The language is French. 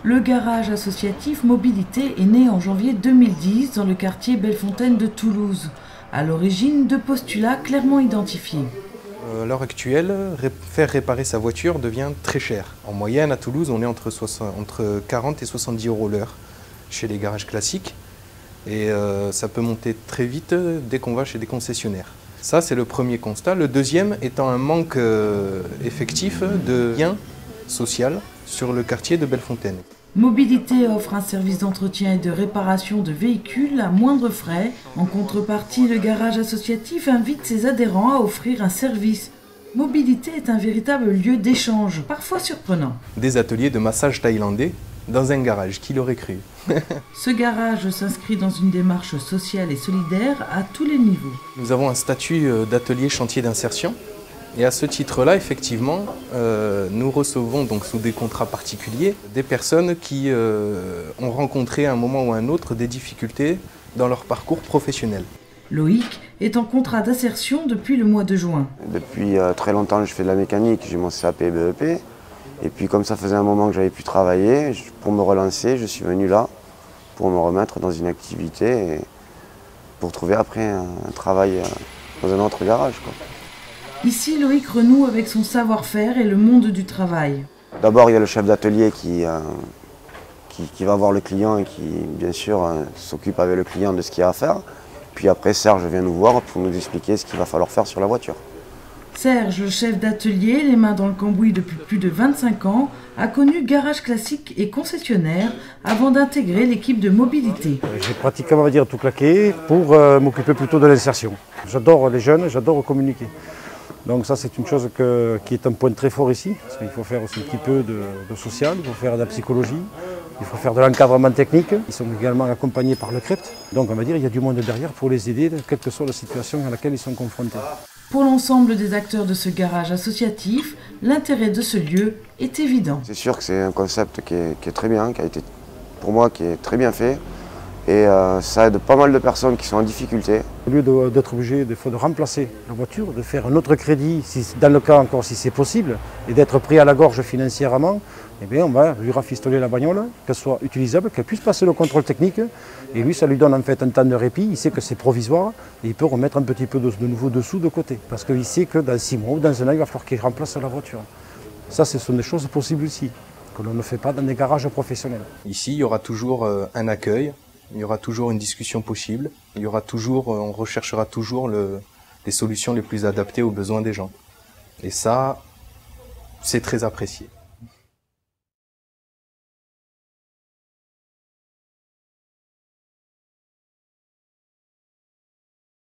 Le garage associatif Mobilité est né en janvier 2010 dans le quartier Bellefontaine de Toulouse, à l'origine de postulats clairement identifiés. À l'heure actuelle, faire réparer sa voiture devient très cher. En moyenne, à Toulouse, on est entre 40 et 70 € l'heure chez les garages classiques. Et ça peut monter très vite dès qu'on va chez des concessionnaires. Ça, c'est le premier constat. Le deuxième étant un manque effectif de lien social sur le quartier de Bellefontaine. Mobilité offre un service d'entretien et de réparation de véhicules à moindre frais. En contrepartie, le garage associatif invite ses adhérents à offrir un service. Mobilité est un véritable lieu d'échange, parfois surprenant. Des ateliers de massage thaïlandais dans un garage, qui l'aurait cru? Ce garage s'inscrit dans une démarche sociale et solidaire à tous les niveaux. Nous avons un statut d'atelier chantier d'insertion. Et à ce titre-là, effectivement, nous recevons donc sous des contrats particuliers des personnes qui ont rencontré à un moment ou à un autre des difficultés dans leur parcours professionnel. Loïc est en contrat d'insertion depuis le mois de juin. Depuis très longtemps, je fais de la mécanique, j'ai mon CAP et BEP. Et puis comme ça faisait un moment que j'avais pu travailler, pour me relancer, je suis venu là pour me remettre dans une activité et pour trouver après un travail dans un autre garage, quoi. Ici, Loïc renoue avec son savoir-faire et le monde du travail. D'abord, il y a le chef d'atelier qui va voir le client et qui, bien sûr, s'occupe avec le client de ce qu'il y a à faire. Puis après, Serge vient nous voir pour nous expliquer ce qu'il va falloir faire sur la voiture. Serge, le chef d'atelier, les mains dans le cambouis depuis plus de 25 ans, a connu garage classique et concessionnaire avant d'intégrer l'équipe de mobilité. J'ai pratiquement, on va dire, tout claqué pour m'occuper plutôt de l'insertion. J'adore les jeunes, j'adore communiquer. Donc ça, c'est une chose qui est un point très fort ici, parce qu'il faut faire aussi un petit peu de social, il faut faire de la psychologie, il faut faire de l'encadrement technique. Ils sont également accompagnés par le CREPT. Donc on va dire qu'il y a du monde derrière pour les aider, quelle que soit la situation à laquelle ils sont confrontés. Pour l'ensemble des acteurs de ce garage associatif, l'intérêt de ce lieu est évident. C'est sûr que c'est un concept qui est très bien, pour moi, qui est très bien fait. Et ça aide pas mal de personnes qui sont en difficulté. Au lieu d'être obligé de remplacer la voiture, de faire un autre crédit, dans le cas encore si c'est possible, et d'être pris à la gorge financièrement, eh bien on va lui rafistoler la bagnole, qu'elle soit utilisable, qu'elle puisse passer le contrôle technique. Et lui, ça lui donne en fait un temps de répit, il sait que c'est provisoire, et il peut remettre un petit peu de nouveau dessous de côté. Parce qu'il sait que dans 6 mois ou dans un an, il va falloir qu'il remplace la voiture. Ça, ce sont des choses possibles ici, que l'on ne fait pas dans des garages professionnels. Ici, il y aura toujours un accueil. Il y aura toujours une discussion possible, on recherchera toujours les solutions les plus adaptées aux besoins des gens. Et ça, c'est très apprécié.